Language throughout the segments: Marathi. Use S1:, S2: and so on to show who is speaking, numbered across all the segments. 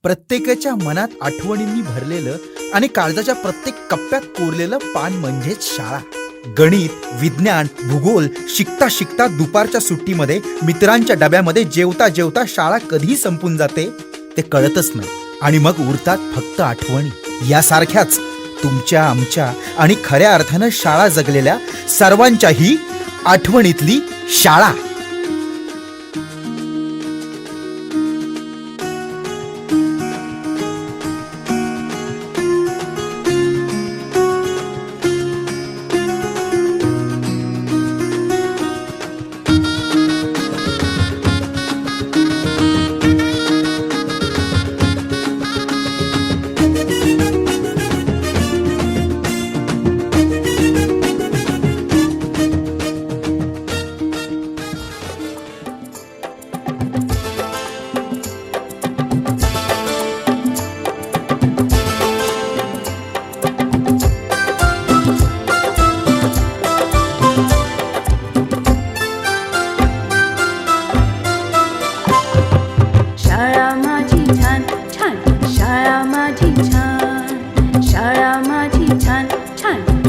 S1: प्रत्येकाच्या मनात आठवणींनी भरलेलं आणि काळजाच्या प्रत्येक कप्प्यात कोरलेलं पान म्हणजेच शाळा. गणित, विज्ञान, भूगोल शिकता शिकता दुपारच्या सुट्टीमध्ये मित्रांच्या डब्यामध्ये जेवता जेवता शाळा कधी संपून जाते ते कळतच नाही. आणि मग उरतात फक्त आठवणी. यासारख्याच तुमच्या, आमच्या आणि खऱ्या अर्थानं शाळा जगलेल्या सर्वांच्याही आठवणीतली शाळा.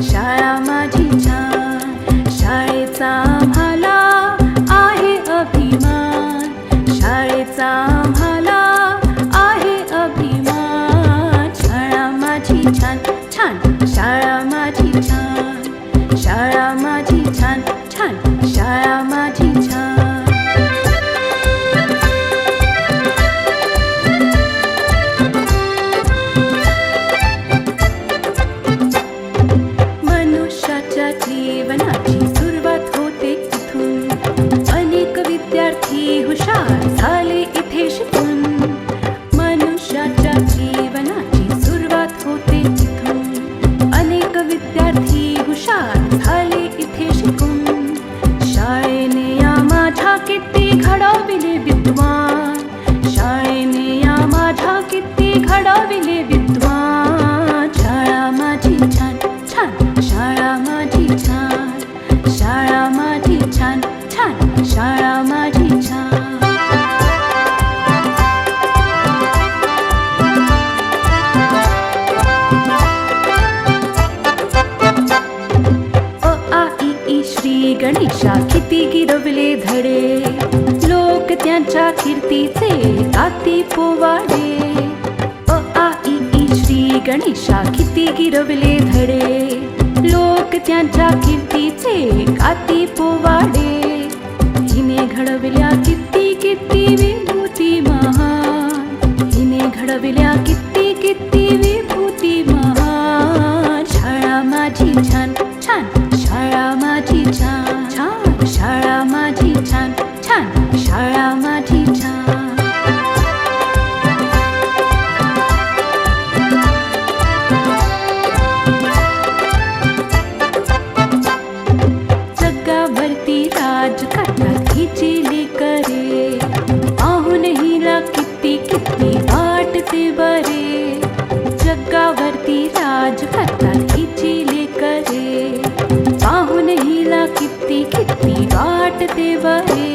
S2: शाळा माझी छान, शाळेचा आम्हाला आहे अभिमान, शाळेचा आम्हाला आहे अभिमान. शाळा माझी छान छान, शाळा माझी छान, शाळा माझी छान छान, शाळा माझी छान. जीवनाची सुरुवात होते इथून, अनेक विद्यार्थी हुशार झाले इथे शिकून. मनुष्याच्या जीवनाची सुरुवात होते इथून, अनेक विद्यार्थी हुशार झाले इथे शिकून. शाळेने या माझ्या किती घडविले विद्वान, शाळेने या माझ्या किती घडविले विद्वान. शाळा माझी छान छान, शाळा माझी छान, शाळा माझी छान छान, शाळा माझी छान. अ आ इ ई श्री गणेशा किती गिरवले धडे, लोक त्यांच्या कीर्तीचे गाती पोवाडे. अ आ इ ई श्री गणेशा किती गिरवले धडे, लोक त्यांच्या कीर्तीचे गाती पोवाडे. हिने घडविल्या किती किती विभूती महान, हिने घडविल्या किती किती विभूती महान. शाळा माझी छान छान, शाळा माझी छान छान, शाळा माझी छान छान, शाळा माझी छान. जगावरती राज करतात हिची लेकरे, पाहून हिला किती किती वाटते बरे. जगावरती राज करतात हिची लेकरे, पाहून हिला किती किती वाटते बरे.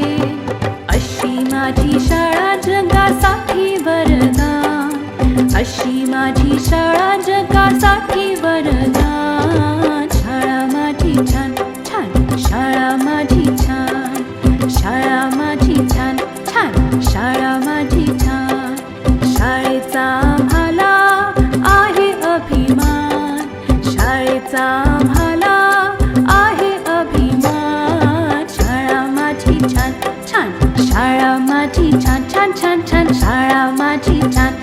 S2: अशी माझी शाळा जगासाठी वरदान, अशी माझी शाळा जगासाठी वरदान. शाळा माझी छान छान, शाळा माझी छान, शाळा माझी छान छान, शाळा माझी छान. शाळेचा आम्हाला आहे अभिमान, शाळेचा आम्हाला आहे अभिमान. शाळा माझी छान छान, शाळा माझी छान छान छान छान, शाळा माझी छान